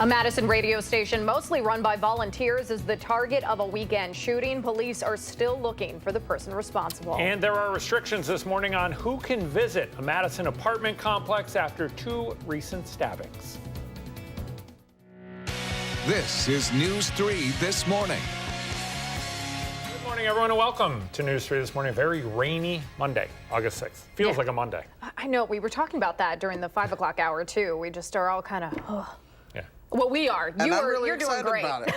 A Madison radio station mostly run by volunteers is the target of a weekend shooting. Police are still looking for the person responsible. And there are restrictions this morning on who can visit a Madison apartment complex after 2 recent stabbings. This is News 3 This Morning. Good morning, everyone, and welcome to News 3 This Morning. Very rainy Monday, August 6th. Feels like a Monday. I know. We were talking about that during the 5 o'clock hour, too. We just are all kind of, Yeah. Well, we are. You're doing great. About it.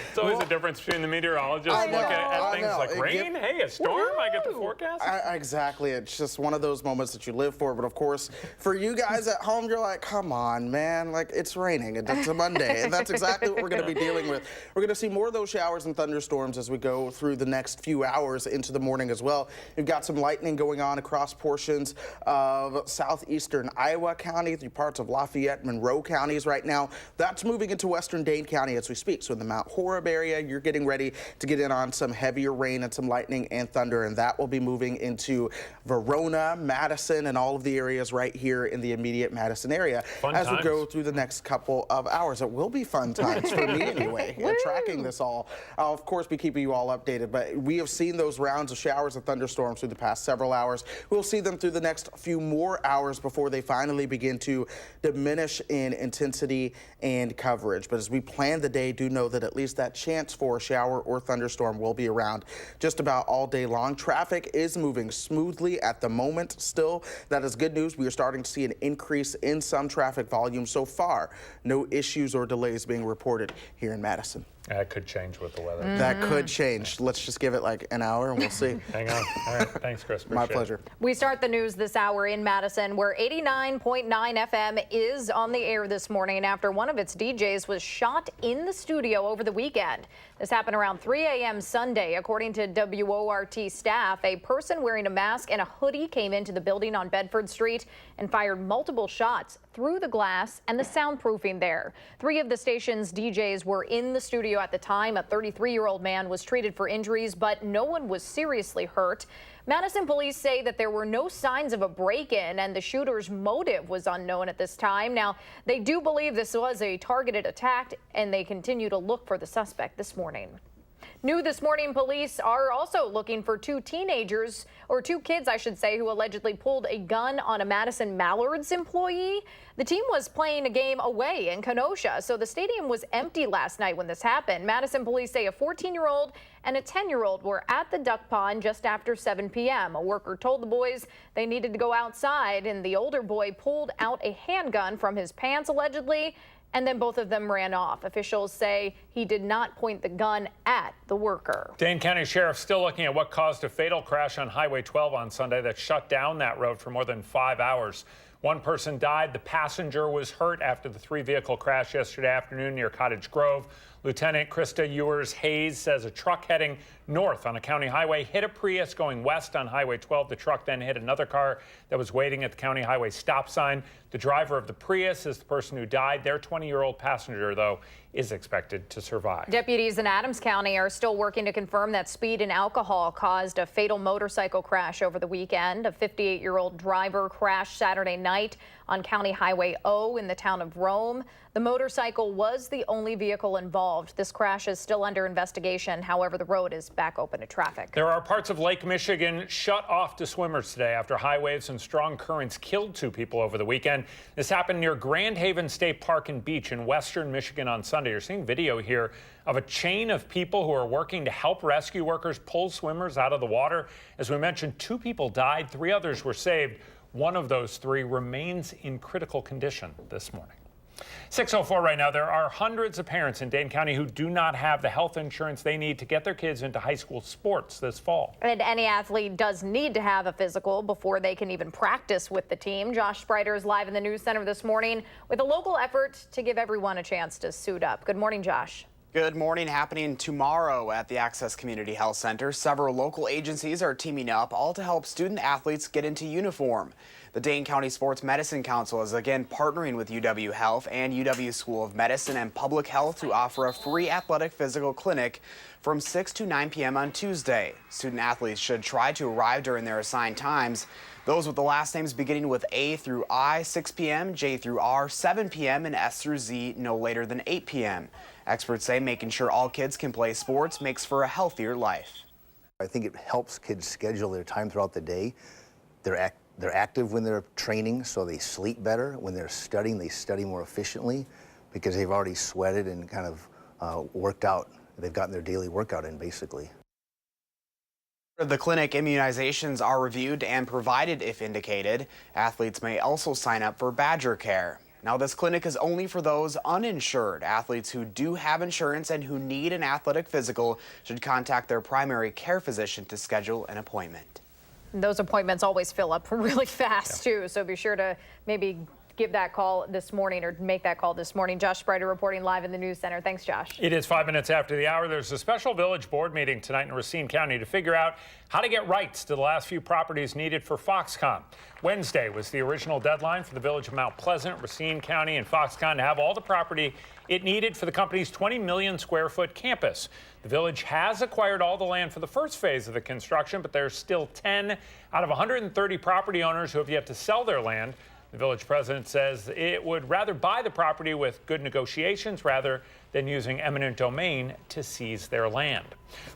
It's always a difference between the meteorologists looking at things like rain. Hey, a storm. I get the forecast. Exactly. It's just one of those moments that you live for. But of course, for you guys at home, you're like, come on, man. Like, it's raining. It's a Monday. And that's exactly what we're going to be dealing with. We're going to see more of those showers and thunderstorms as we go through the next few hours into the morning as well. We've got some lightning going on across portions of southeastern Iowa County, through parts of Lafayette, Monroe counties right now. That's moving into western Dane County as we speak. So in the Mount Horeb area, you're getting ready to get in on some heavier rain and some lightning and thunder, and that will be moving into Verona, Madison, and all of the areas right here in the immediate Madison area as we go through the next couple of hours. It will be fun times for me anyway, tracking this all. I'll, of course, be keeping you all updated, but we have seen those rounds of showers and thunderstorms through the past several hours. We'll see them through the next few more hours before they finally begin to diminish in intensity and coverage. But as we plan the day, do know that at least that chance for a shower or thunderstorm will be around just about all day long. Traffic is moving smoothly at the moment still. That is good news. We are starting to see an increase in some traffic volume so far. No issues or delays being reported here in Madison. That could change with the weather. That could change. Let's just give it like an hour and we'll see. Hang on. All right. Thanks, Chris. My pleasure. We start the news this hour in Madison, where 89.9 FM is on the air this morning after one of its DJs was shot in the studio over the weekend. This happened around 3 a.m. Sunday. According to WORT staff, a person wearing a mask and a hoodie came into the building on Bedford Street and fired multiple shots through the glass and the soundproofing there. 3 of the station's DJs were in the studio at the time. A 33-year-old man was treated for injuries, but no one was seriously hurt. Madison police say that there were no signs of a break-in and the shooter's motive was unknown at this time. Now, they do believe this was a targeted attack and they continue to look for the suspect this morning. New this morning, police are also looking for 2 teenagers, or 2 kids, I should say, who allegedly pulled a gun on a Madison Mallards employee. The team was playing a game away in Kenosha, so the stadium was empty last night when this happened. Madison police say a 14-year-old and a 10-year-old were at the duck pond just after 7 p.m. A worker told the boys they needed to go outside, and the older boy pulled out a handgun from his pants, allegedly, and then both of them ran off. Officials say he did not point the gun at the worker. Dane County Sheriff still looking at what caused a fatal crash on Highway 12 on Sunday that shut down that road for more than 5 hours. 1 person died. The passenger was hurt after the 3-vehicle crash yesterday afternoon near Cottage Grove. Lieutenant Krista Ewers-Hayes says a truck heading north on a county highway hit a Prius going west on Highway 12. The truck then hit another car that was waiting at the county highway stop sign. The driver of the Prius is the person who died. Their 20-year-old passenger, though, is expected to survive. Deputies in Adams County are still working to confirm that speed and alcohol caused a fatal motorcycle crash over the weekend. A 58-year-old driver crashed Saturday night on County Highway O in the town of Rome. The motorcycle was the only vehicle involved. This crash is still under investigation. However, the road is back open to traffic. There are parts of Lake Michigan shut off to swimmers today after high waves and strong currents killed 2 people over the weekend. This happened near Grand Haven State Park and Beach in western Michigan on Sunday. You're seeing video here of a chain of people who are working to help rescue workers pull swimmers out of the water. As we mentioned, 2 people died, 3 others were saved. 1 of those 3 remains in critical condition this morning. 6:04 right now. There are hundreds of parents in Dane County who do not have the health insurance they need to get their kids into high school sports this fall. And any athlete does need to have a physical before they can even practice with the team. Josh Spreiter is live in the news center this morning with a local effort to give everyone a chance to suit up. Good morning, Josh. Good morning. Happening tomorrow at the Access Community Health Center. Several local agencies are teaming up, all to help student athletes get into uniform. The Dane County Sports Medicine Council is again partnering with UW Health and UW School of Medicine and Public Health to offer a free athletic physical clinic from 6 to 9 p.m. on Tuesday. Student athletes should try to arrive during their assigned times. Those with the last names beginning with A through I, 6 p.m., J through R, 7 p.m., and S through Z, no later than 8 p.m. Experts say making sure all kids can play sports makes for a healthier life. I think it helps kids schedule their time throughout the day. They're active when they're training, so they sleep better. When they're studying, they study more efficiently because they've already sweated and kind of worked out. They've gotten their daily workout in, basically. The clinic immunizations are reviewed and provided if indicated. Athletes may also sign up for Badger Care. Now, this clinic is only for those uninsured. Athletes who do have insurance and who need an athletic physical should contact their primary care physician to schedule an appointment. Those appointments always fill up really fast, too, so be sure to maybe give that call this morning or make that call this morning. Josh Sprider reporting live in the news center. Thanks, Josh. It is 5 minutes after the hour. There's a special village board meeting tonight in Racine County to figure out how to get rights to the last few properties needed for Foxconn. Wednesday was the original deadline for the village of Mount Pleasant, Racine County, and Foxconn to have all the property it needed for the company's 20 million square foot campus. The village has acquired all the land for the first phase of the construction, but there's still 10 out of 130 property owners who have yet to sell their land. The village president says it would rather buy the property with good negotiations rather than using eminent domain to seize their land.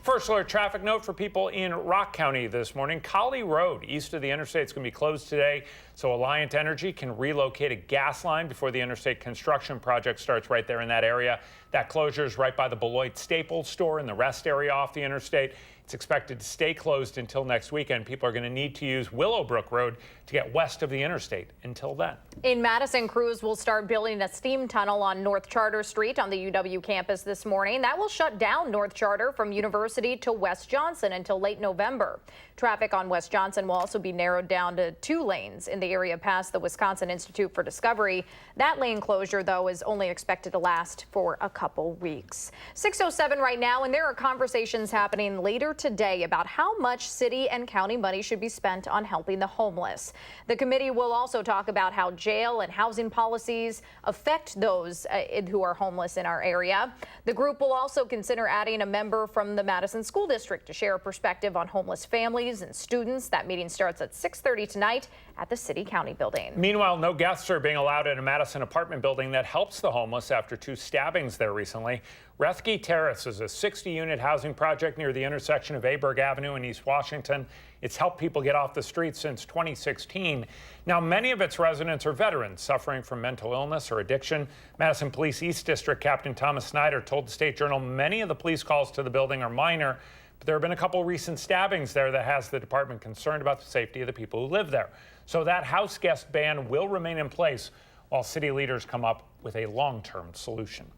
First alert traffic note for people in Rock County this morning. Collie Road east of the interstate is going to be closed today, so Alliant Energy can relocate a gas line before the interstate construction project starts right there in that area. That closure is right by the Beloit Staples store in the rest area off the interstate. It's expected to stay closed until next weekend. People are going to need to use Willowbrook Road to get west of the interstate until then. In Madison, crews will start building a steam tunnel on North Charter Street on the UW campus this morning. That will shut down North Charter from University to West Johnson until late November. Traffic on West Johnson will also be narrowed down to 2 lanes in the area past the Wisconsin Institute for Discovery. That lane closure, though, is only expected to last for a couple weeks. 6:07 right now, and there are conversations happening later today about how much city and county money should be spent on helping the homeless. The committee will also talk about how jail and housing policies affect those who are homeless in our area. The group will also consider adding a member from the Madison School District to share a perspective on homeless families and students. That meeting starts at 6:30 tonight at the City County building. Meanwhile, no guests are being allowed in a Madison apartment building that helps the homeless after 2 stabbings there recently. Rethke Terrace is a 60-unit housing project near the intersection of Aberg Avenue and East Washington. It's helped people get off the streets since 2016. Now, many of its residents are veterans suffering from mental illness or addiction. Madison Police East District Captain Thomas Snyder told the State Journal many of the police calls to the building are minor, but there have been a couple recent stabbings there that has the department concerned about the safety of the people who live there. So that house guest ban will remain in place while city leaders come up with a long-term solution.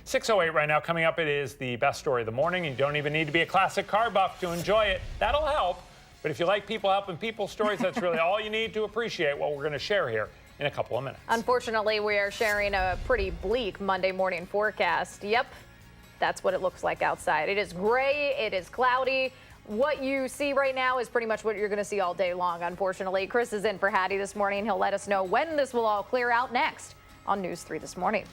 6:08 right now. Coming up, it is the best story of the morning. You don't even need to be a classic car buff to enjoy it. That'll help. But if you like people helping people stories, that's really all you need to appreciate what we're going to share here in a couple of minutes. Unfortunately, we are sharing a pretty bleak Monday morning forecast. Yep, that's what it looks like outside. It is gray. It is cloudy. What you see right now is pretty much what you're going to see all day long, unfortunately. Chris is in for Hattie this morning. He'll let us know when this will all clear out next on News 3 This Morning.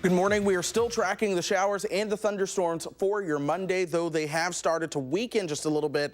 Good morning. We are still tracking the showers and the thunderstorms for your Monday, though they have started to weaken just a little bit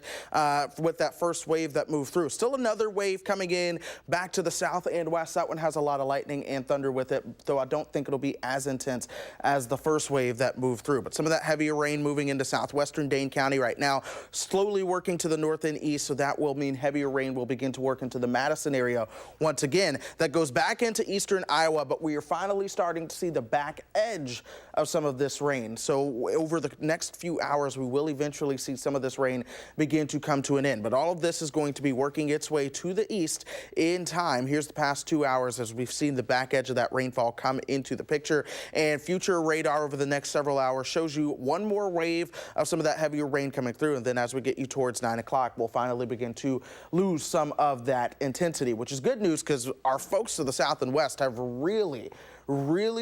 with that first wave that moved through. Still another wave coming in back to the south and west. That one has a lot of lightning and thunder with it, though I don't think it'll be as intense as the first wave that moved through. But some of that heavier rain moving into southwestern Dane County right now, slowly working to the north and east, so that will mean heavier rain will begin to work into the Madison area once again. That goes back into eastern Iowa, but we are finally starting to see the back edge of some of this rain. So over the next few hours, we will eventually see some of this rain begin to come to an end. But all of this is going to be working its way to the east in time. Here's the past 2 hours as we've seen the back edge of that rainfall come into the picture. And future radar over the next several hours shows you one more wave of some of that heavier rain coming through. And then as we get you towards 9 o'clock, we'll finally begin to lose some of that intensity, which is good news because our folks to the south and west have really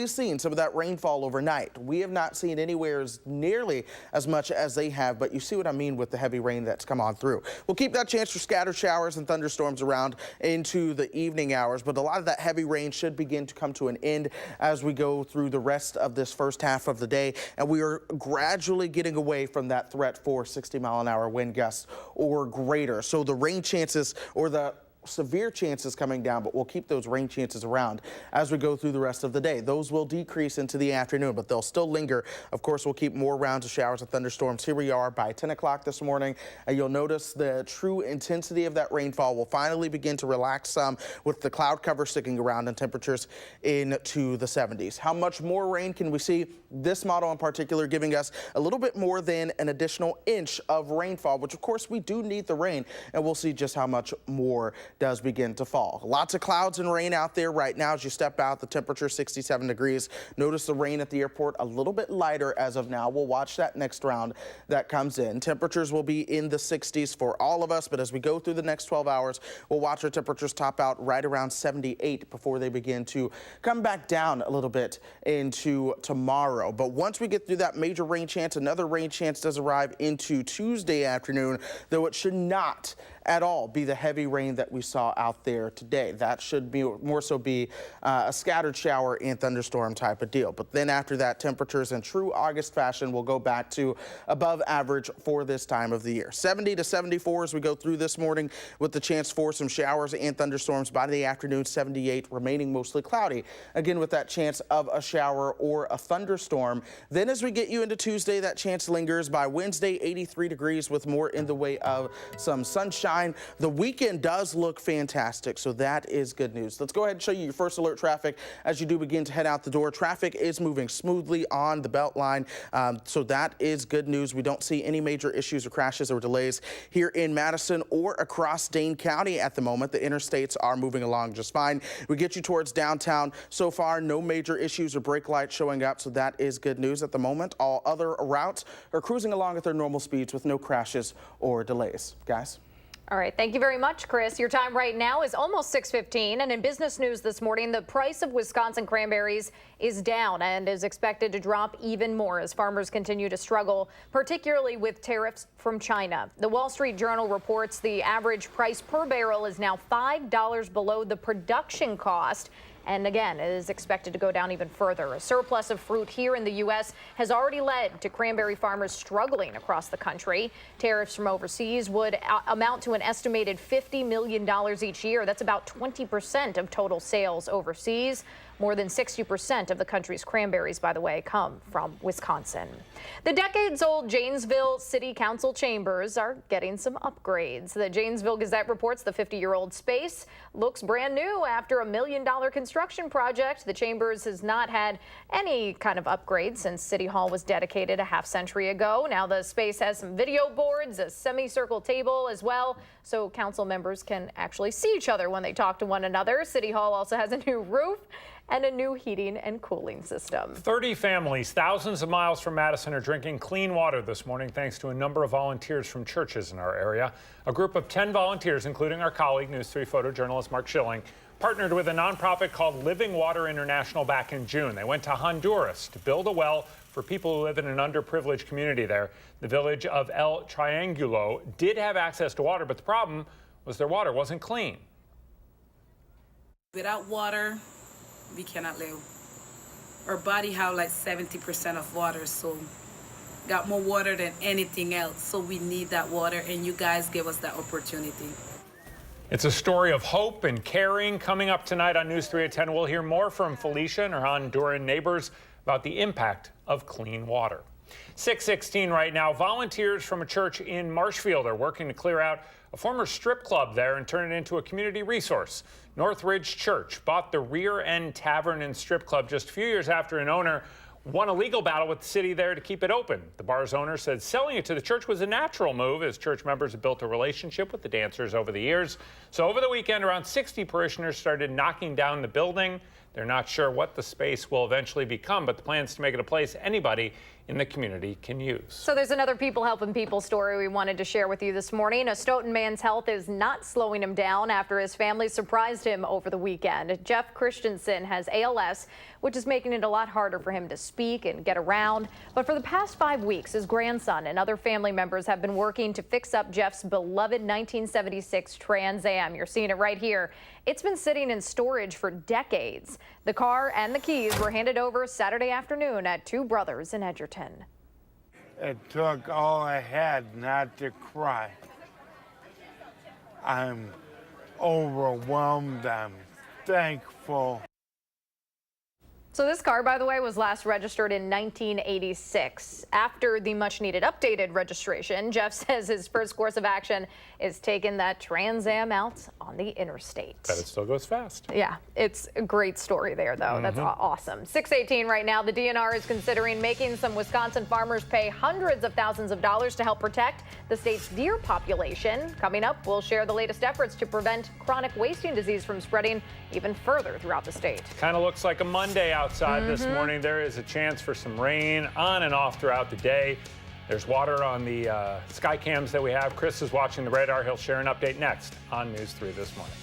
seen some of that rainfall overnight. We have not seen anywhere nearly as much as they have, but you see what I mean with the heavy rain that's come on through. We'll keep that chance for scattered showers and thunderstorms around into the evening hours, but a lot of that heavy rain should begin to come to an end as we go through the rest of this first half of the day, and we are gradually getting away from that threat for 60-mile-an-hour wind gusts or greater. So the rain chances or the severe chances coming down, but we'll keep those rain chances around as we go through the rest of the day. Those will decrease into the afternoon, but they'll still linger. Of course, we'll keep more rounds of showers and thunderstorms. Here we are by 10 o'clock this morning, and you'll notice the true intensity of that rainfall will finally begin to relax some with the cloud cover sticking around and temperatures into the 70s. How much more rain can we see? This model in particular giving us a little bit more than an additional inch of rainfall, which of course we do need the rain, and we'll see just how much more does begin to fall. Lots of clouds and rain out there right now as you step out. The temperature 67 degrees. Notice the rain at the airport a little bit lighter as of now. We'll watch that next round that comes in. Temperatures will be in the 60s for all of us, but as we go through the next 12 hours, we'll watch our temperatures top out right around 78 before they begin to come back down a little bit into tomorrow. But once we get through that major rain chance, another rain chance does arrive into Tuesday afternoon, though it should not at all be the heavy rain that we saw out there today. That should be more so be a scattered shower and thunderstorm type of deal. But then after that, temperatures in true August fashion will go back to above average for this time of the year. 70 to 74 as we go through this morning with the chance for some showers and thunderstorms by the afternoon. 78 remaining mostly cloudy, again with that chance of a shower or a thunderstorm. Then as we get you into Tuesday, that chance lingers. By Wednesday, 83 degrees with more in the way of some sunshine. The weekend does look fantastic, so that is good news. Let's go ahead and show you your first alert traffic as you do begin to head out the door. Traffic is moving smoothly on the belt line, so that is good news. We don't see any major issues or crashes or delays here in Madison or across Dane County at the moment. The interstates are moving along just fine. We get you towards downtown. So far, no major issues or brake lights showing up, so that is good news at the moment. All other routes are cruising along at their normal speeds with no crashes or delays. Guys? All right. Thank you very much, Chris. Your time right now is almost 6:15. And in business news this morning, the price of Wisconsin cranberries is down and is expected to drop even more as farmers continue to struggle, particularly with tariffs from China. The Wall Street Journal reports the average price per barrel is now $5 below the production cost. And again, it is expected to go down even further. A surplus of fruit here in the U.S. has already led to cranberry farmers struggling across the country. Tariffs from overseas would amount to an estimated $50 million each year. That's about 20% of total sales overseas. More than 60% of the country's cranberries, by the way, come from Wisconsin. The decades-old Janesville City Council chambers are getting some upgrades. The Janesville Gazette reports the 50-year-old space looks brand new after $1 million construction project. The chambers has not had any kind of upgrade since City Hall was dedicated a half-century ago. Now the space has some video boards, a semicircle table as well, so council members can actually see each other when they talk to one another. City Hall also has a new roof and a new heating and cooling system. 30 families thousands of miles from Madison are drinking clean water this morning thanks to a number of volunteers from churches in our area. A group of 10 volunteers, including our colleague, News 3 photojournalist Mark Schilling, partnered with a nonprofit called Living Water International back in June. They went to Honduras to build a well for people who live in an underprivileged community there. The village of El Triangulo did have access to water, but the problem was their water wasn't clean. Without water, we cannot live. our body have like 70% of water, so got more water than anything else. So we need that water, and you guys give us that opportunity. It's a story of hope and caring. Coming up tonight on News 3 at 10, we'll hear more from Felicia and her Honduran neighbors about the impact of clean water. 6:16 right now. Volunteers from a church in Marshfield are working to clear out a former strip club there and turn it into a community resource. Northridge Church bought the Rear End Tavern and Strip Club just a few years after an owner won a legal battle with the city there to keep it open. The bar's owner said selling it to the church was a natural move as church members have built a relationship with the dancers over the years. So over the weekend, around 60 parishioners started knocking down the building. They're not sure what the space will eventually become, but the plan is to make it a place anybody in the community can use. So there's another people helping people story we wanted to share with you this morning. A Stoughton man's health is not slowing him down after his family surprised him over the weekend. Jeff Christensen has ALS, which is making it a lot harder for him to speak and get around. But for the past 5 weeks, his grandson and other family members have been working to fix up Jeff's beloved 1976 Trans Am. You're seeing it right here. It's been sitting in storage for decades. The car and the keys were handed over Saturday afternoon at Two Brothers in Edgerton. It took all I had not to cry. I'm overwhelmed. I'm thankful. So this car, by the way, was last registered in 1986. After the much-needed updated registration, Jeff says his first course of action is taking that Trans Am out on the interstate. Bet it still goes fast. Yeah, it's a great story there, though. That's awesome. 6:18 right now. The DNR is considering making some Wisconsin farmers pay hundreds of thousands of dollars to help protect the state's deer population. Coming up, we'll share the latest efforts to prevent chronic wasting disease from spreading even further throughout the state. Kind of looks like a Monday outside this morning. There is a chance for some rain on and off throughout the day. There's water on the sky cams that we have. Chris is watching the radar. He'll share an update next on News 3 this morning.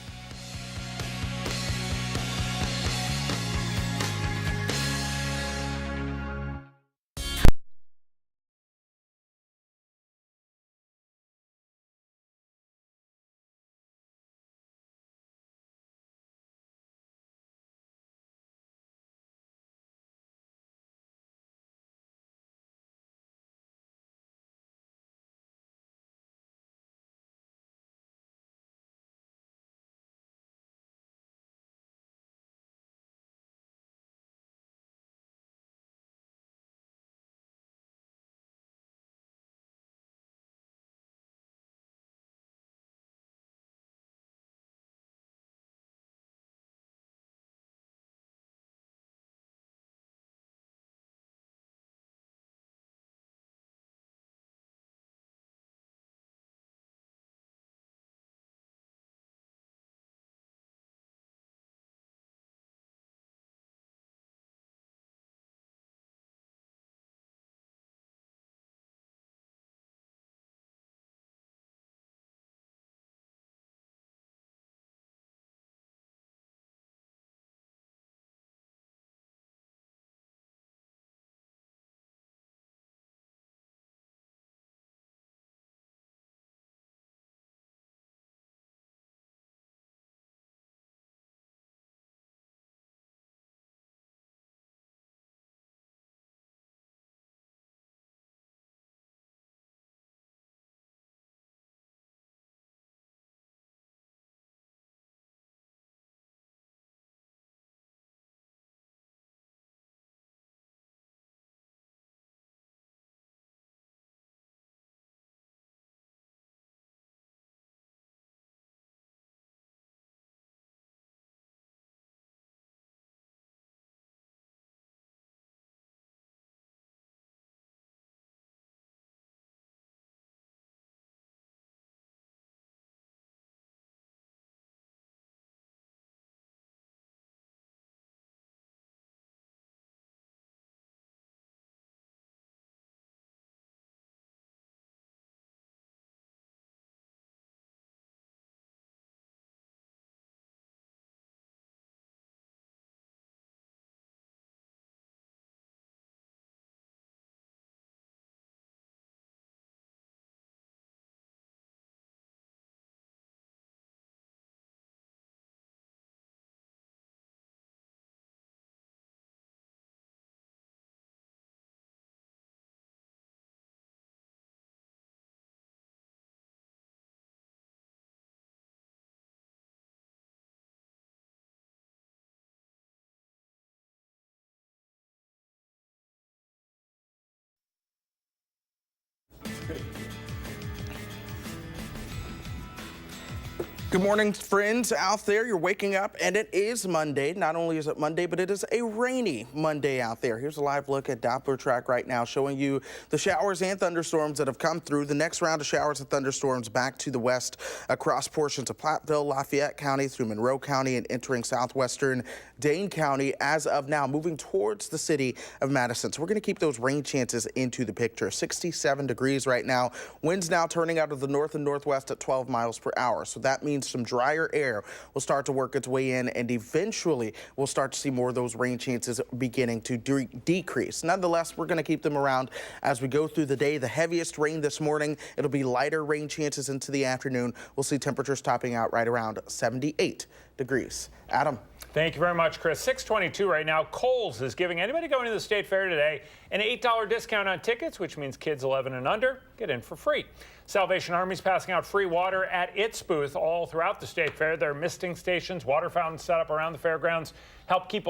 Good morning, friends out there. You're waking up, and it is Monday. Not only is it Monday, but it is a rainy Monday out there. Here's a live look at Doppler track right now, showing you the showers and thunderstorms that have come through. The next round of showers and thunderstorms back to the west across portions of Platteville, Lafayette County through Monroe County and entering southwestern Dane County as of now, moving towards the city of Madison. So we're going to keep those rain chances into the picture. 67 degrees right now. Winds now turning out of the north and northwest at 12 miles per hour. So that means some drier air will start to work its way in, and eventually we'll start to see more of those rain chances beginning to decrease. Nonetheless, we're going to keep them around as we go through the day. The heaviest rain this morning, it'll be lighter rain chances into the afternoon. We'll see temperatures topping out right around 78 degrees. Adam. Thank you very much, Chris. 622 right now. Kohl's is giving anybody going to the State Fair today an $8 discount on tickets, which means kids 11 and under get in for free. Salvation Army's passing out free water at its booth all throughout the State Fair. There are misting stations, water fountains set up around the fairgrounds, help keep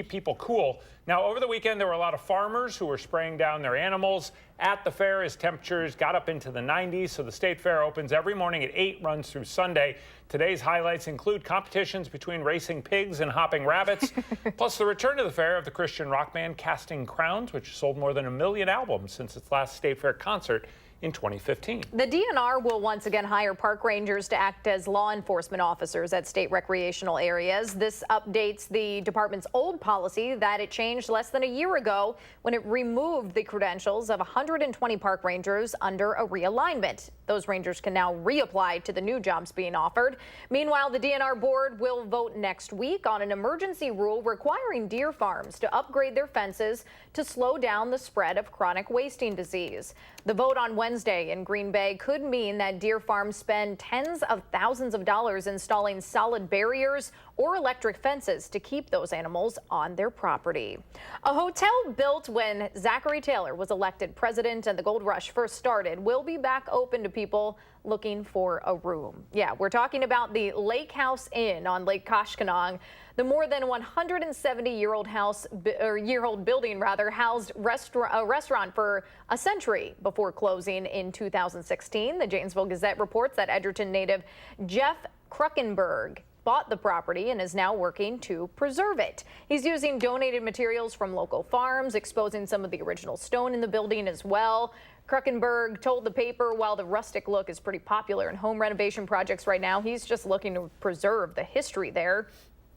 people cool. Now, over the weekend, there were a lot of farmers who were spraying down their animals at the fair as temperatures got up into the 90s. So the State Fair opens every morning at 8, runs through Sunday. Today's highlights include competitions between racing pigs and hopping rabbits, plus the return to the fair of the Christian rock band Casting Crowns, which sold more than 1 million albums since its last State Fair concert in 2015. The DNR will once again hire park rangers to act as law enforcement officers at state recreational areas. This updates the department's old policy that it changed less than a year ago when it removed the credentials of 120 park rangers under a realignment. Those rangers can now reapply to the new jobs being offered. Meanwhile, the DNR board will vote next week on an emergency rule requiring deer farms to upgrade their fences to slow down the spread of chronic wasting disease. The vote on Wednesday in Green Bay could mean that deer farms spend tens of thousands of dollars installing solid barriers or electric fences to keep those animals on their property. A hotel built when Zachary Taylor was elected president and the gold rush first started will be back open to people looking for a room. Yeah, we're talking about the Lake House Inn on Lake Koshkonong. The more than 170-year-old building housed a restaurant for a century before closing in 2016. The Janesville Gazette reports that Edgerton native Jeff Kruckenberg bought the property and is now working to preserve it. He's using donated materials from local farms, exposing some of the original stone in the building as well. Kruckenberg told the paper while the rustic look is pretty popular in home renovation projects right now, he's just looking to preserve the history there.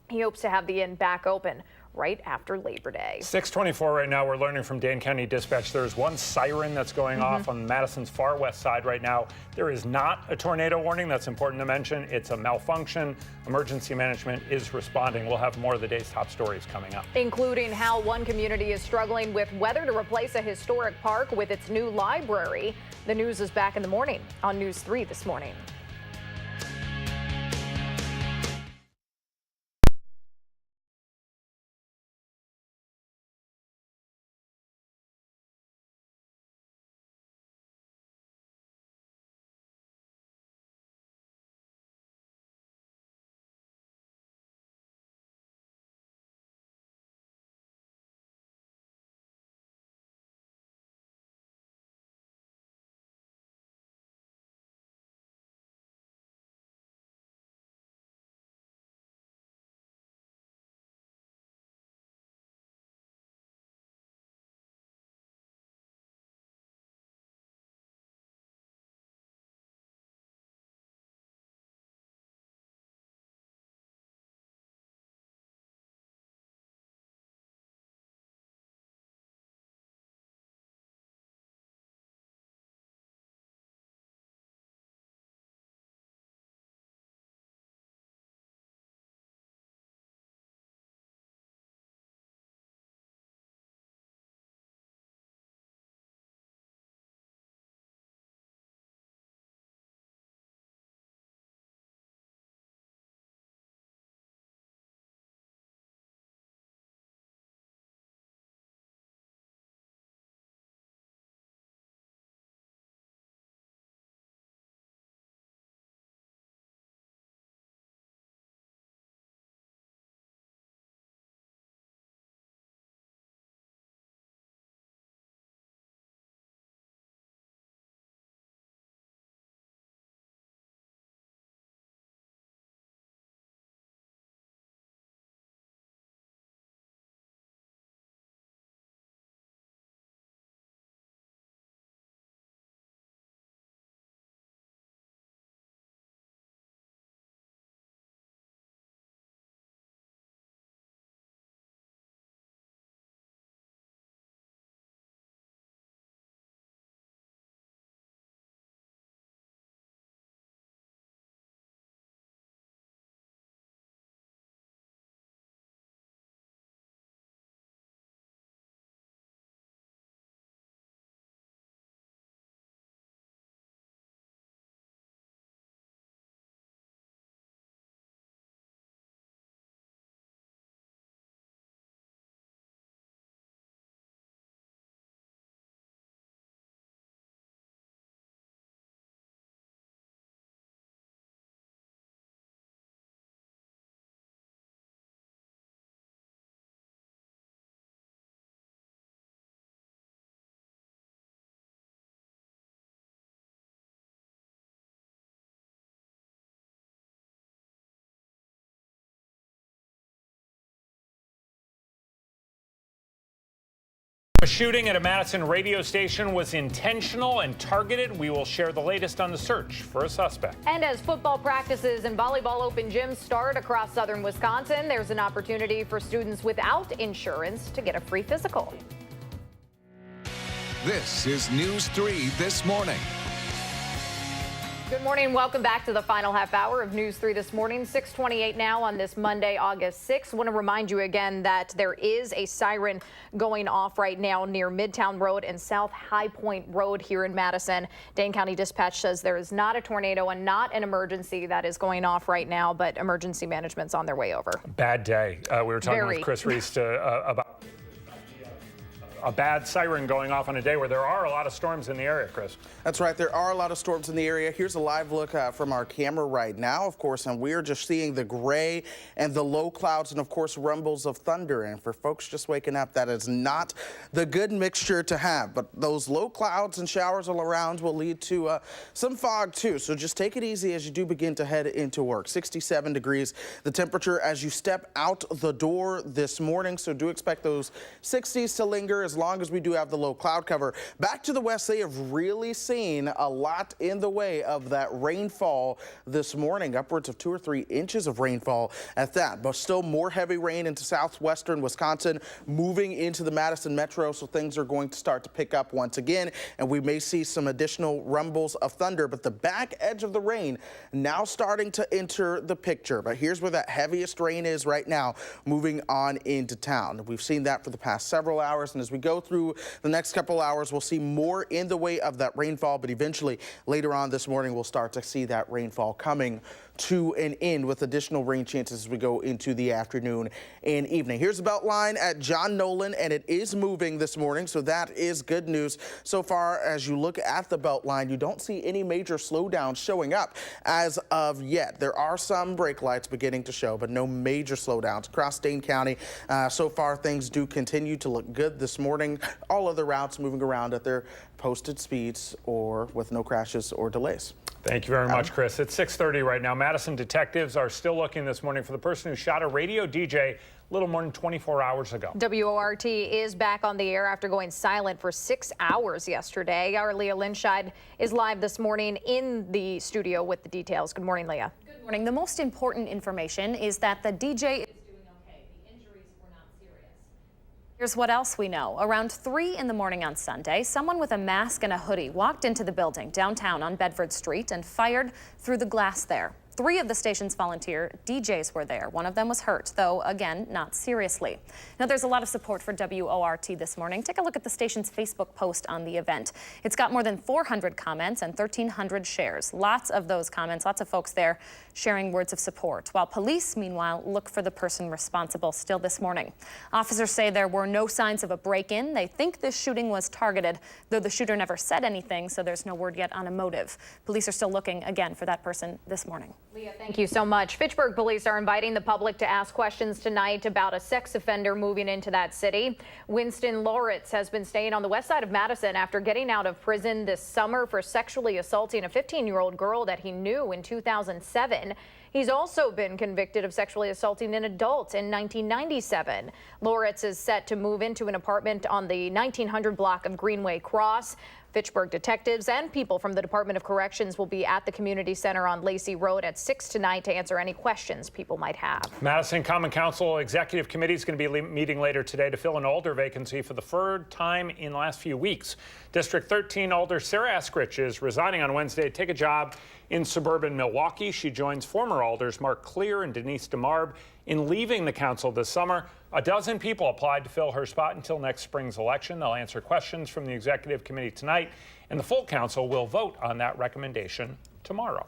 He hopes to have the inn back open right after Labor Day. 624 right now. We're learning from Dane County Dispatch there's one siren that's going off on Madison's far west side right now. There is not a tornado warning. That's important to mention. It's a malfunction. Emergency management is responding. We'll have more of the day's top stories coming up, including how one community is struggling with whether to replace a historic park with its new library. The news is back in the morning on News 3 this morning. A shooting at a Madison radio station was intentional and targeted. We will share the latest on the search for a suspect. And as football practices and volleyball open gyms start across southern Wisconsin, there's an opportunity for students without insurance to get a free physical. This is News 3 This Morning. Good morning. Welcome back to the final half hour of News 3 This Morning. 6:28 now on this Monday, August 6th. I want to remind you again that there is a siren going off right now near Midtown Road and South High Point Road here in Madison. Dane County Dispatch says there is not a tornado and not an emergency that is going off right now, but emergency management's on their way over. Bad day. We were talking with Chris Reese about a bad siren going off on a day where there are a lot of storms in the area, Chris. That's right. There are a lot of storms in the area. Here's a live look from our camera right now, of course, and we're just seeing the gray and the low clouds and, of course, rumbles of thunder. And for folks just waking up, that is not the good mixture to have. But those low clouds and showers all around will lead to some fog, too. So just take it easy as you do begin to head into work. 67 degrees the temperature as you step out the door this morning. So do expect those 60s to linger as long as we do have the low cloud cover. Back to the west, they have really seen a lot in the way of that rainfall this morning, upwards of 2 or 3 inches of rainfall at that, but still more heavy rain into southwestern Wisconsin, moving into the Madison metro, so things are going to start to pick up once again, and we may see some additional rumbles of thunder, but the back edge of the rain now starting to enter the picture. But here's where that heaviest rain is right now, moving on into town. We've seen that for the past several hours, and as we go through the next couple hours, we'll see more in the way of that rainfall, but eventually later on this morning we'll start to see that rainfall coming to an end with additional rain chances as we go into the afternoon and evening. Here's the belt line at John Nolan, and it is moving this morning, so that is good news. So far as you look at the belt line, you don't see any major slowdowns showing up as of yet. There are some brake lights beginning to show, but no major slowdowns across Dane County. So far things do continue to look good this morning. All other routes moving around at their posted speeds or with no crashes or delays. Thank you very much, Chris. It's 6:30 right now. Madison detectives are still looking this morning for the person who shot a radio DJ a little more than 24 hours ago. WORT is back on the air after going silent for 6 hours yesterday. Our Leah Linscheid is live this morning in the studio with the details. Good morning, Leah. Good morning. The most important information is that the DJ is doing okay. The injuries were not serious. Here's what else we know. Around 3 in the morning on Sunday, someone with a mask and a hoodie walked into the building downtown on Bedford Street and fired through the glass there. 3 of the station's volunteer DJs were there. One of them was hurt, though, again, not seriously. Now, there's a lot of support for WORT this morning. Take a look at the station's Facebook post on the event. It's got more than 400 comments and 1,300 shares. Lots of those comments, lots of folks there sharing words of support, while police, meanwhile, look for the person responsible still this morning. Officers say there were no signs of a break-in. They think this shooting was targeted, though the shooter never said anything, so there's no word yet on a motive. Police are still looking, again, for that person this morning. Leah, thank you so much. Fitchburg police are inviting the public to ask questions tonight about a sex offender moving into that city. Winston Loritz has been staying on the west side of Madison after getting out of prison this summer for sexually assaulting a 15-year-old girl that he knew in 2007. He's also been convicted of sexually assaulting an adult in 1997. Loritz is set to move into an apartment on the 1900 block of Greenway Cross. Fitchburg detectives and people from the Department of Corrections will be at the community center on Lacey Road at 6 tonight to answer any questions people might have. Madison Common Council Executive Committee is going to be meeting later today to fill an alder vacancy for the third time in the last few weeks. District 13 Alder Sarah Eskridge is resigning on Wednesday to take a job in suburban Milwaukee. She joins former alders Mark Clear and Denise DeMarb in leaving the council this summer. A dozen people applied to fill her spot until next spring's election. They'll answer questions from the executive committee tonight, and the full council will vote on that recommendation tomorrow.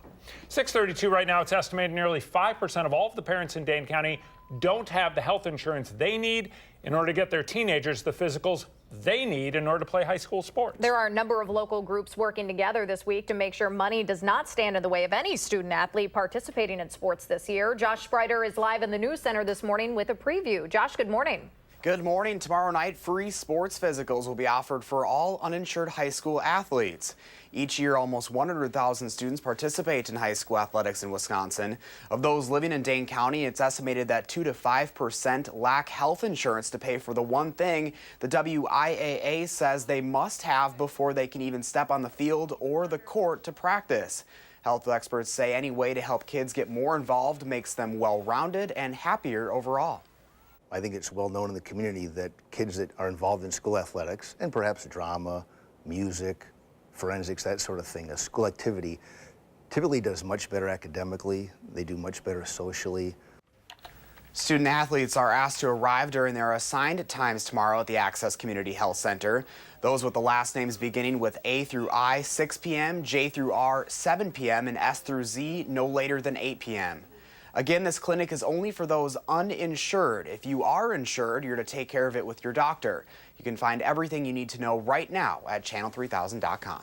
6:32 right now. It's estimated nearly 5% of all of the parents in Dane County don't have the health insurance they need in order to get their teenagers the physicals they need in order to play high school sports. There are a number of local groups working together this week to make sure money does not stand in the way of any student athlete participating in sports this year. Josh Sprider is live in the news center this morning with a preview. Josh, good morning. Good morning. Tomorrow night, free sports physicals will be offered for all uninsured high school athletes. Each year, almost 100,000 students participate in high school athletics in Wisconsin. Of those living in Dane County, it's estimated that 2 to 5% lack health insurance to pay for the one thing the WIAA says they must have before they can even step on the field or the court to practice. Health experts say any way to help kids get more involved makes them well-rounded and happier overall. I think it's well known in the community that kids that are involved in school athletics, and perhaps drama, music, forensics, that sort of thing, a school activity, typically does much better academically. They do much better socially. Student athletes are asked to arrive during their assigned times tomorrow at the Access Community Health Center. Those with the last names beginning with A through I, 6 p.m., J through R, 7 p.m., and S through Z, no later than 8 p.m. Again, this clinic is only for those uninsured. If you are insured, you're to take care of it with your doctor. You can find everything you need to know right now at channel3000.com.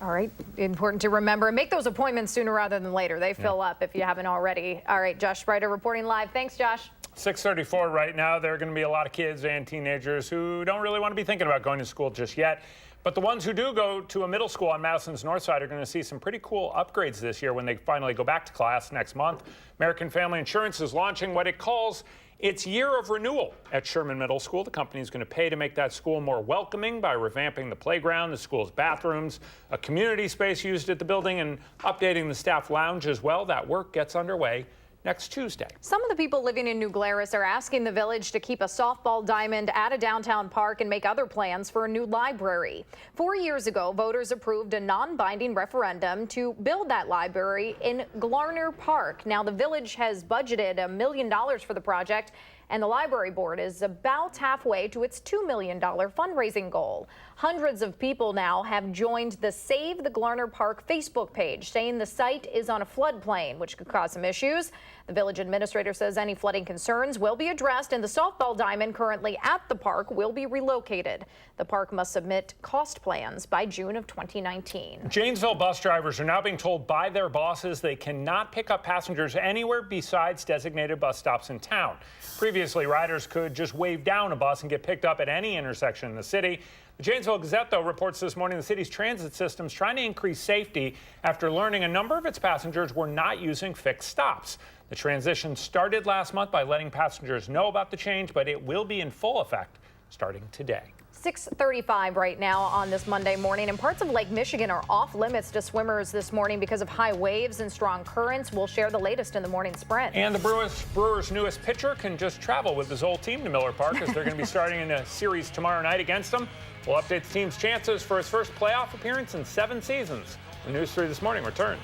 All right, important to remember. Make those appointments sooner rather than later. They fill up if you haven't already. All right, Josh Spreiter reporting live. Thanks, Josh. 6:34 right now. There are going to be a lot of kids and teenagers who don't really want to be thinking about going to school just yet. But the ones who do go to a middle school on Madison's north side are going to see some pretty cool upgrades this year when they finally go back to class next month. American Family Insurance is launching what it calls its year of renewal at Sherman Middle School. The company is going to pay to make that school more welcoming by revamping the playground, the school's bathrooms, a community space used at the building, and updating the staff lounge as well. That work gets underway next Tuesday. Some of the people living in New Glarus are asking the village to keep a softball diamond at a downtown park and make other plans for a new library. 4 years ago, voters approved a non-binding referendum to build that library in Glarner Park. Now, the village has budgeted $1 million for the project, and the library board is about halfway to its $2 million fundraising goal. Hundreds of people now have joined the Save the Glarner Park Facebook page, saying the site is on a floodplain, which could cause some issues. The village administrator says any flooding concerns will be addressed, and the softball diamond currently at the park will be relocated. The park must submit cost plans by June of 2019. Janesville bus drivers are now being told by their bosses they cannot pick up passengers anywhere besides designated bus stops in town. Previously, riders could just wave down a bus and get picked up at any intersection in the city. The Janesville Gazette, though, reports this morning the city's transit system is trying to increase safety after learning a number of its passengers were not using fixed stops. The transition started last month by letting passengers know about the change, but it will be in full effect starting today. 6:35 right now on this Monday morning, and parts of Lake Michigan are off limits to swimmers this morning because of high waves and strong currents. We'll share the latest in the morning sprint. And the Brewers' newest pitcher can just travel with his old team to Miller Park as they're going to be starting in a series tomorrow night against them. We'll update the team's chances for his first playoff appearance in 7 seasons. The News 3 this morning returns.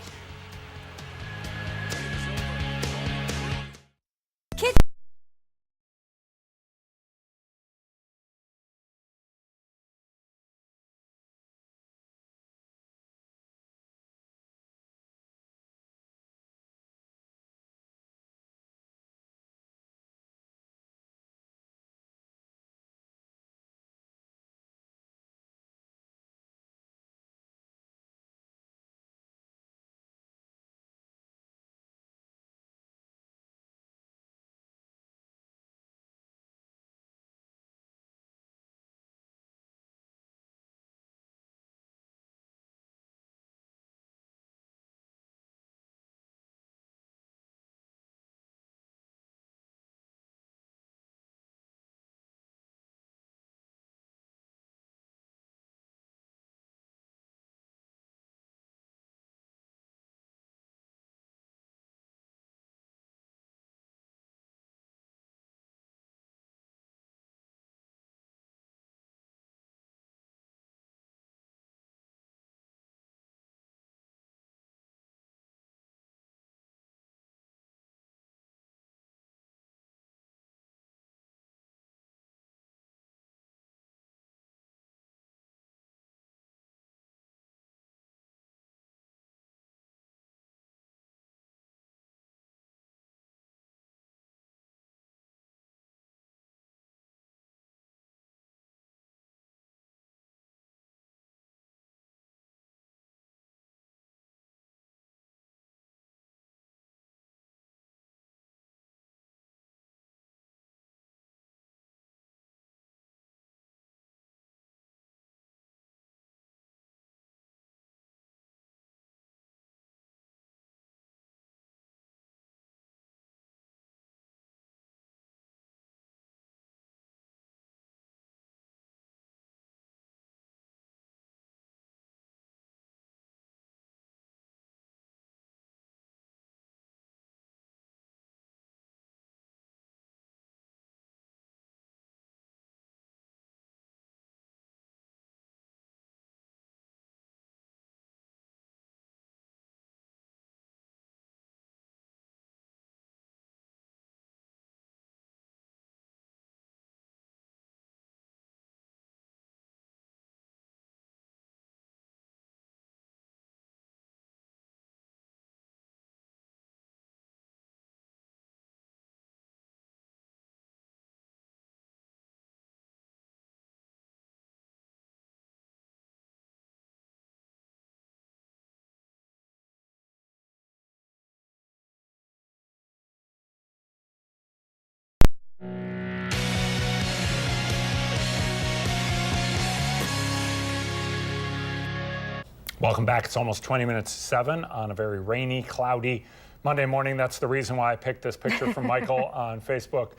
Welcome back. It's almost 20 minutes to 7 on a very rainy, cloudy Monday morning. That's the reason why I picked this picture from Michael on Facebook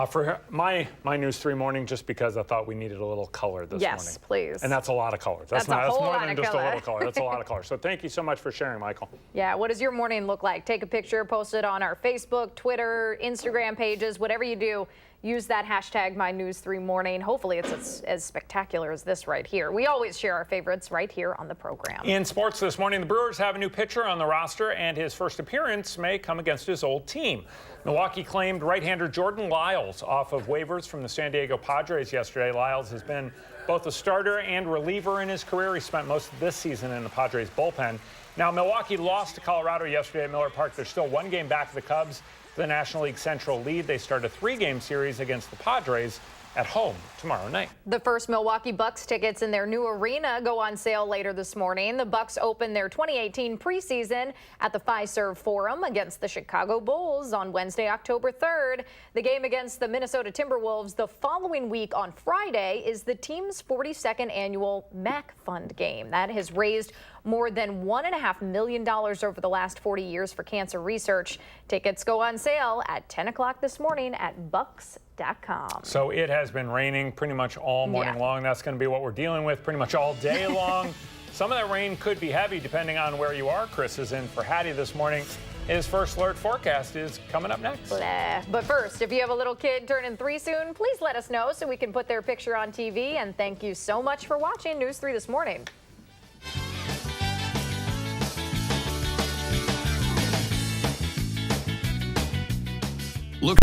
for my News 3 morning, just because I thought we needed a little color this morning. Yes, please. And that's a lot of color. That's a whole more lot than of just color. a little color. That's a lot of color. So thank you so much for sharing, Michael. Yeah, what does your morning look like? Take a picture, post it on our Facebook, Twitter, Instagram pages, whatever you do. Use that hashtag MyNews3Morning. Hopefully it's as spectacular as this right here. We always share our favorites right here on the program. In sports this morning, the Brewers have a new pitcher on the roster, and his first appearance may come against his old team. Milwaukee claimed right-hander Jordan Lyles off of waivers from the San Diego Padres yesterday. Lyles has been both a starter and reliever in his career. He spent most of this season in the Padres bullpen. Now, Milwaukee lost to Colorado yesterday at Miller Park. They're still one game back of the Cubs for the National League Central lead. They start a 3-game series against the Padres at home tomorrow night. The first Milwaukee Bucks tickets in their new arena go on sale later this morning. The Bucks open their 2018 preseason at the Fiserv Forum against the Chicago Bulls on Wednesday, October 3rd. The game against the Minnesota Timberwolves the following week on Friday is the team's 42nd annual MAC Fund game. That has raised more than $1.5 million over the last 40 years for cancer research. Tickets go on sale at 10 o'clock this morning at bucks.com. So it has been raining pretty much all morning long. That's going to be what we're dealing with pretty much all day long. Some of that rain could be heavy depending on where you are. Chris is in for Hattie this morning. His first alert forecast is coming up next. But first, if you have a little kid turning 3 soon, please let us know so we can put their picture on TV. And thank you so much for watching News 3 this morning. Look.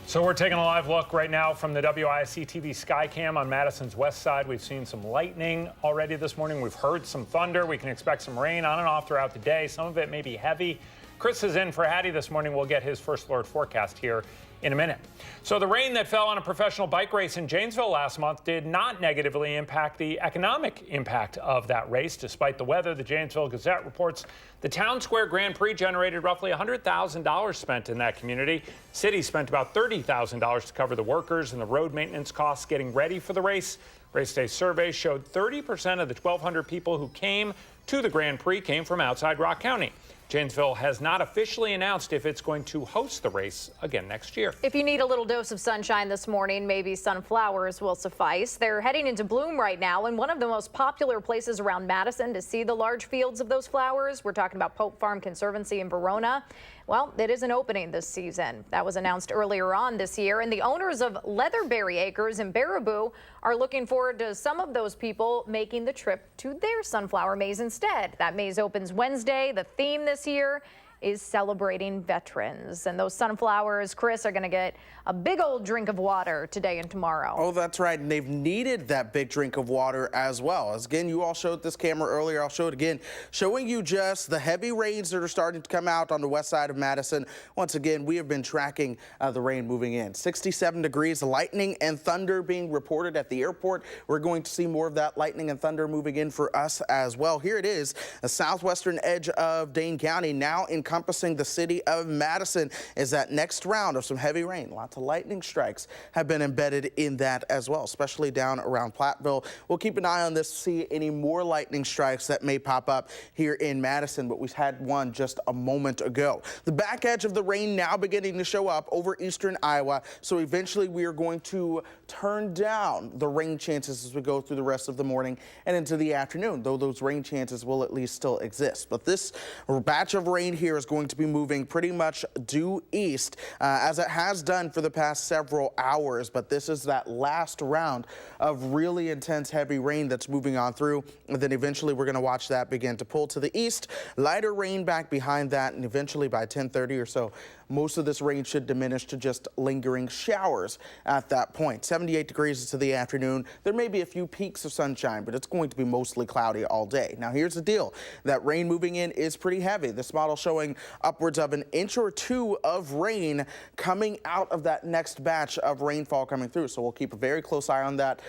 So we're taking a live look right now from the WISC-TV Skycam on Madison's west side. We've seen some lightning already this morning. We've heard some thunder. We can expect some rain on and off throughout the day. Some of it may be heavy Chris is in for Hattie this morning. We'll get his First Alert forecast here in a minute. So the rain that fell on a professional bike race in Janesville last month did not negatively impact the economic impact of that race. Despite the weather, the Janesville Gazette reports the Town Square Grand Prix generated roughly $100,000 spent in that community. City spent about $30,000 to cover the workers and the road maintenance costs getting ready for the race. Race day surveys showed 30% of the 1,200 people who came to the Grand Prix came from outside Rock County. Janesville has not officially announced if it's going to host the race again next year. If you need a little dose of sunshine this morning, maybe sunflowers will suffice. They're heading into bloom right now, and one of the most popular places around Madison to see the large fields of those flowers, we're talking about Pope Farm Conservancy in Verona. Well, it isn't opening this season. That was announced earlier on this year, and the owners of Leatherberry Acres in Baraboo are looking forward to some of those people making the trip to their sunflower maze instead. That maze opens Wednesday. The theme this year is celebrating veterans. And those sunflowers, Chris, are going to get a big old drink of water today and tomorrow. Oh, that's right. And they've needed that big drink of water as well. As again, you all showed this camera earlier. I'll show it again, showing you just the heavy rains that are starting to come out on the west side of Madison. Once again, we have been tracking the rain moving in. 67 degrees, lightning and thunder being reported at the airport. We're going to see more of that lightning and thunder moving in for us as well. Here it is, the southwestern edge of Dane County, now encompassing the city of Madison, is that next round of some heavy rain. Lots of lightning strikes have been embedded in that as well, especially down around Platteville. We'll keep an eye on this to see any more lightning strikes that may pop up here in Madison, but we had one just a moment ago. The back edge of the rain now beginning to show up over eastern Iowa, so eventually we are going to turn down the rain chances as we go through the rest of the morning and into the afternoon, though those rain chances will at least still exist. But this batch of rain here is going to be moving pretty much due east, as it has done for the past several hours. But this is that last round of really intense heavy rain that's moving on through, and then eventually we're going to watch that begin to pull to the east. Lighter rain back behind that, and eventually by 10:30 or so, most of this rain should diminish to just lingering showers at that point. 78 degrees to the afternoon. There may be a few peaks of sunshine, but it's going to be mostly cloudy all day. Now here's the deal. That rain moving in is pretty heavy. This model showing upwards of an inch or two of rain coming out of that next batch of rainfall coming through. So we'll keep a very close eye on that.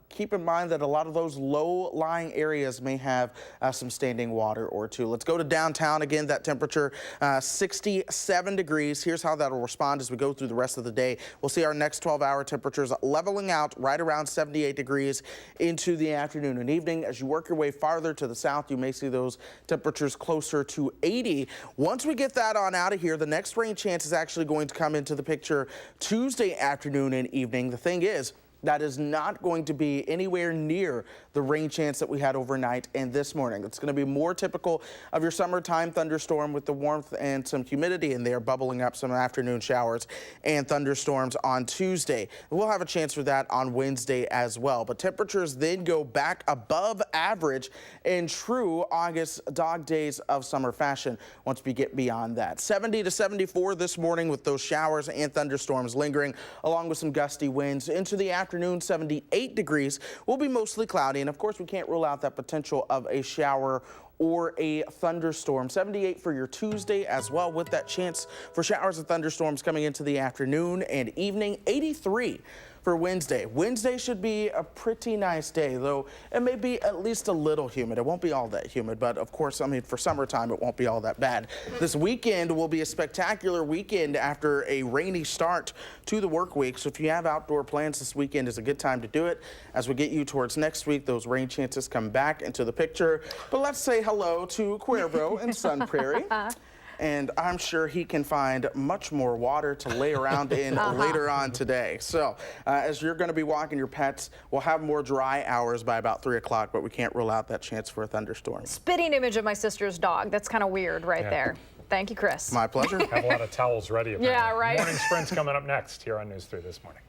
Keep in mind that a lot of those low-lying areas may have some standing water or two. Let's go to downtown again. That temperature 67 degrees. Here's how that'll respond as we go through the rest of the day. We'll see our next 12-hour temperatures leveling out right around 78 degrees into the afternoon and evening. As you work your way farther to the south, you may see those temperatures closer to 80. Once we get that on out of here, the next rain chance is actually going to come into the picture Tuesday afternoon and evening. The thing is, that is not going to be anywhere near the rain chance that we had overnight and this morning. It's going to be more typical of your summertime thunderstorm with the warmth and some humidity in there, bubbling up some afternoon showers and thunderstorms on Tuesday. We'll have a chance for that on Wednesday as well. But temperatures then go back above average in true August dog days of summer fashion once we get beyond that. 70 to 74 this morning with those showers and thunderstorms lingering, along with some gusty winds into the afternoon. 78 degrees. Will be mostly cloudy, and of course we can't rule out that potential of a shower or a thunderstorm. 78 for your Tuesday as well, with that chance for showers and thunderstorms coming into the afternoon and evening. 83 for Wednesday. Wednesday should be a pretty nice day, though it may be at least a little humid. It won't be all that humid, but of course, I mean, for summertime, it won't be all that bad. This weekend will be a spectacular weekend after a rainy start to the work week. So if you have outdoor plans, this weekend is a good time to do it. As we get you towards next week, those rain chances come back into the picture. But let's say hello to Cuervo in Sun Prairie. And I'm sure he can find much more water to lay around in later on today. So as you're going to be walking your pets, we'll have more dry hours by about 3 o'clock, but we can't rule out that chance for a thunderstorm. Spitting image of my sister's dog. That's kind of weird right there. Thank you, Chris. My pleasure. Have a lot of towels ready. Apparently. Yeah, right. Morning Sprint's coming up next here on News 3 this morning.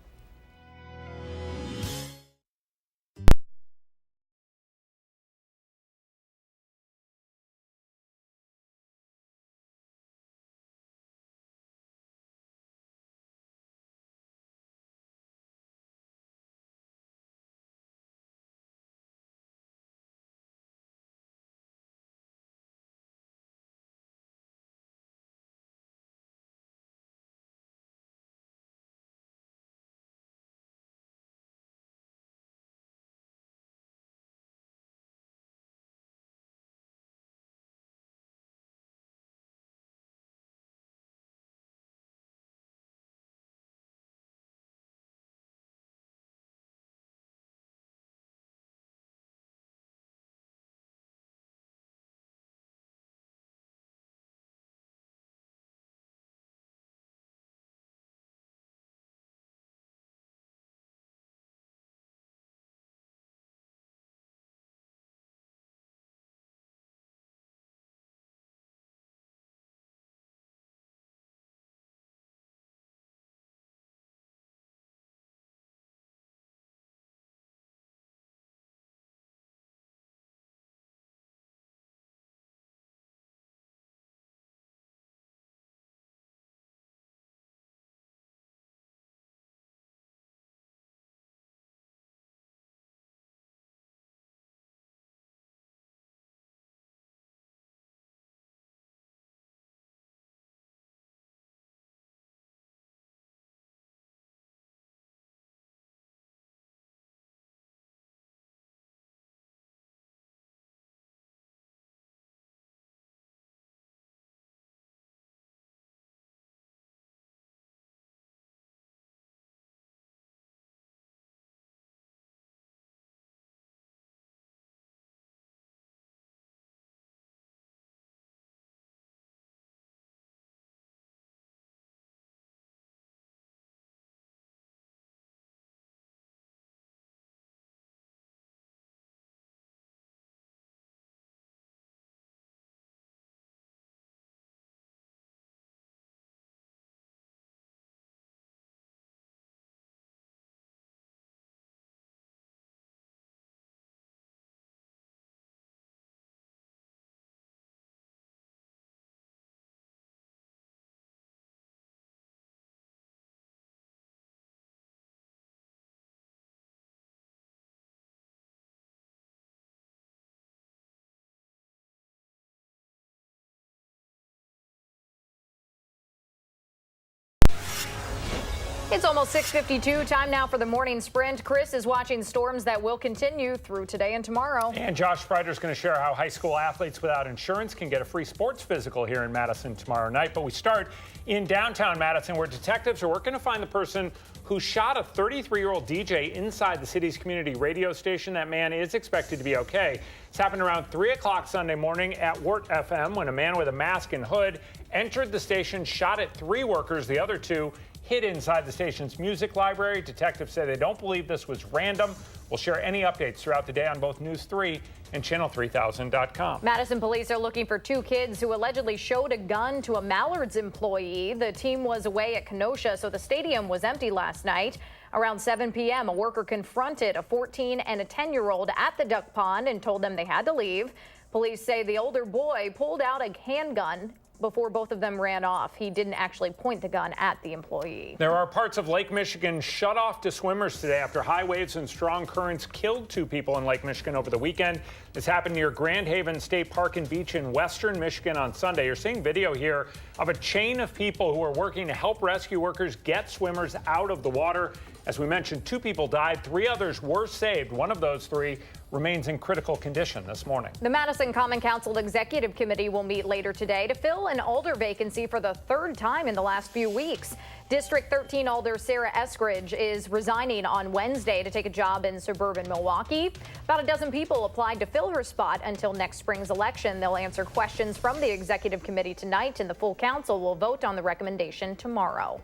It's almost 6:52. Time now for the morning sprint. Chris is watching storms that will continue through today and tomorrow. And Josh Sprider is going to share how high school athletes without insurance can get a free sports physical here in Madison tomorrow night. But we start in downtown Madison, where detectives are working to find the person who shot a 33-year-old DJ inside the city's community radio station. That man is expected to be okay. It's happened around 3 o'clock Sunday morning at Wort FM when a man with a mask and hood entered the station, shot at 3 workers. The other 2 hid inside the station's music library. Detectives say they don't believe this was random. We'll share any updates throughout the day on both News 3 and Channel3000.com. Madison police are looking for 2 kids who allegedly showed a gun to a Mallards employee. The team was away at Kenosha, so the stadium was empty last night. Around 7 p.m., a worker confronted a 14 and a 10-year-old at the duck pond and told them they had to leave. Police say the older boy pulled out a handgun before both of them ran off. He didn't actually point the gun at the employee. There are parts of Lake Michigan shut off to swimmers today after high waves and strong currents killed 2 people in Lake Michigan over the weekend. This happened near Grand Haven State Park and Beach in western Michigan on Sunday. You're seeing video here of a chain of people who are working to help rescue workers get swimmers out of the water. As we mentioned, 2 people died, 3 others were saved. One of those 3 remains in critical condition this morning. The Madison Common Council Executive Committee will meet later today to fill an alder vacancy for the 3rd time in the last few weeks. District 13 Alder Sarah Eskridge is resigning on Wednesday to take a job in suburban Milwaukee. About a dozen people applied to fill her spot until next spring's election. They'll answer questions from the Executive Committee tonight, and the full council will vote on the recommendation tomorrow.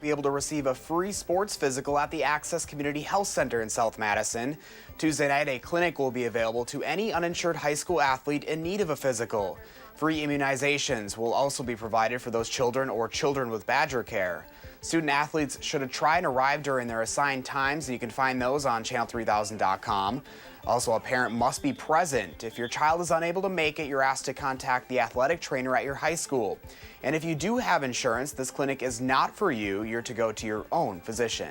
Be able to receive a free sports physical at the Access Community Health Center in South Madison. Tuesday night, a clinic will be available to any uninsured high school athlete in need of a physical. Free immunizations will also be provided for those children or children with Badger Care. Student athletes should try and arrive during their assigned times, and you can find those on Channel3000.com. Also, a parent must be present. If your child is unable to make it, you're asked to contact the athletic trainer at your high school. And if you do have insurance, this clinic is not for you. You're to go to your own physician.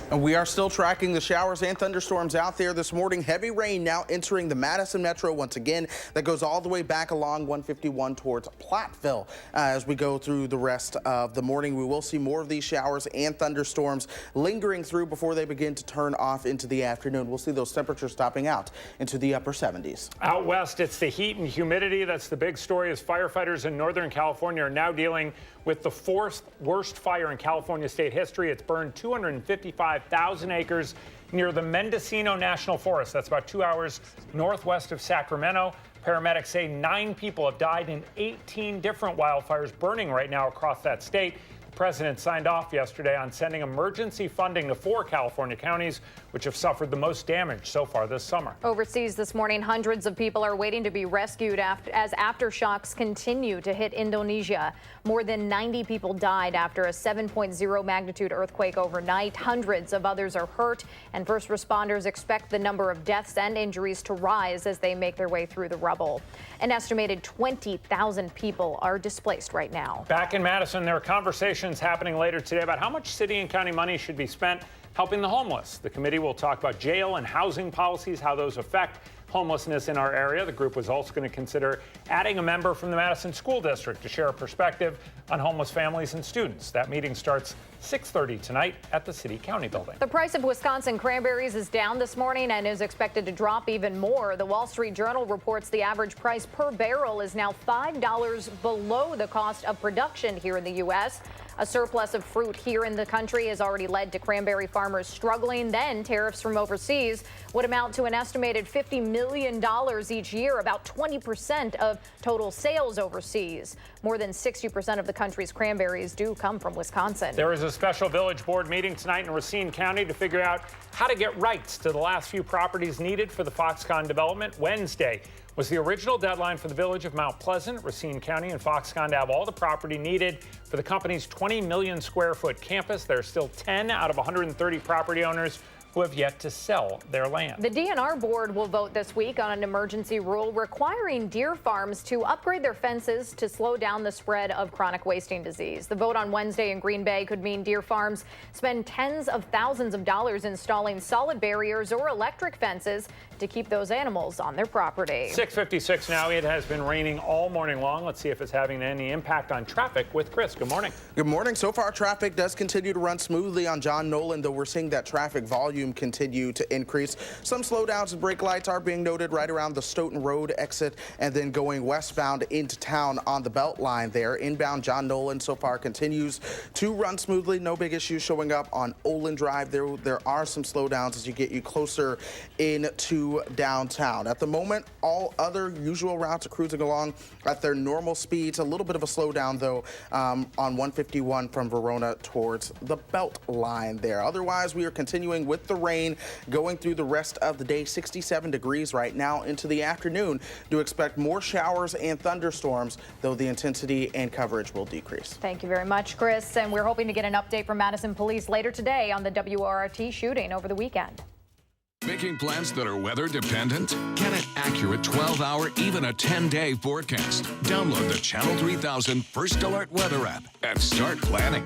And we are still tracking the showers and thunderstorms out there this morning. Heavy rain now entering the Madison Metro once again. That goes all the way back along 151 towards Platteville. As we go through the rest of the morning, we will see more of these showers and thunderstorms lingering through before they begin to turn off into the afternoon. We'll see those temperatures topping out into the upper 70s. Out west, it's the heat and humidity. That's the big story, as firefighters in Northern California are now dealing with the 4th worst fire in California state history. It's burned 255,000 acres near the Mendocino National Forest. That's about 2 hours northwest of Sacramento. Paramedics say 9 people have died in 18 different wildfires burning right now across that state. The president signed off yesterday on sending emergency funding to 4 California counties, which have suffered the most damage so far this summer. Overseas this morning, hundreds of people are waiting to be rescued as aftershocks continue to hit Indonesia. More than 90 people died after a 7.0 magnitude earthquake overnight. Hundreds of others are hurt, and first responders expect the number of deaths and injuries to rise as they make their way through the rubble. An estimated 20,000 people are displaced right now. Back in Madison, there are conversations happening later today about how much city and county money should be spent helping the homeless. The committee will talk about jail and housing policies, how those affect homelessness in our area. The group was also going to consider adding a member from the Madison School District to share a perspective on homeless families and students. That meeting starts 6:30 tonight at the City County Building. The price of Wisconsin cranberries is down this morning and is expected to drop even more. The Wall Street Journal reports the average price per barrel is now $5 below the cost of production here in the U.S. A surplus of fruit here in the country has already led to cranberry farmers struggling. Then tariffs from overseas would amount to an estimated $50 million each year, about 20% of total sales overseas. More than 60% of the country's cranberries do come from Wisconsin. There is a special village board meeting tonight in Racine County to figure out how to get rights to the last few properties needed for the Foxconn development. Wednesday was the original deadline for the village of Mount Pleasant, Racine County, and Foxconn to have all the property needed for the company's 20 million square foot campus. There are still 10 out of 130 property owners who have yet to sell their land. The DNR board will vote this week on an emergency rule requiring deer farms to upgrade their fences to slow down the spread of chronic wasting disease. The vote on Wednesday in Green Bay could mean deer farms spend tens of thousands of dollars installing solid barriers or electric fences to keep those animals on their property. 6:56 now. It has been raining all morning long. Let's see if it's having any impact on traffic with Chris. Good morning. Good morning. So far, traffic does continue to run smoothly on John Nolan, though we're seeing that traffic volume continue to increase. Some slowdowns and brake lights are being noted right around the Stoughton Road exit and then going westbound into town on the belt line there. Inbound John Nolan so far continues to run smoothly. No big issues showing up on Olin Drive. There are some slowdowns as you get you into downtown. At the moment, all other usual routes are cruising along at their normal speeds. A little bit of a slowdown, though, on 151 from Verona towards the belt line there. Otherwise, we are continuing with the rain going through the rest of the day. 67 degrees right now into the afternoon. Do expect more showers and thunderstorms, though the intensity and coverage will decrease. Thank you very much, Chris. And we're hoping to get an update from Madison Police later today on the WRT shooting over the weekend. Making plans that are weather dependent? Get an accurate 12-hour, even a 10-day forecast. Download the Channel 3000 First Alert Weather app and start planning.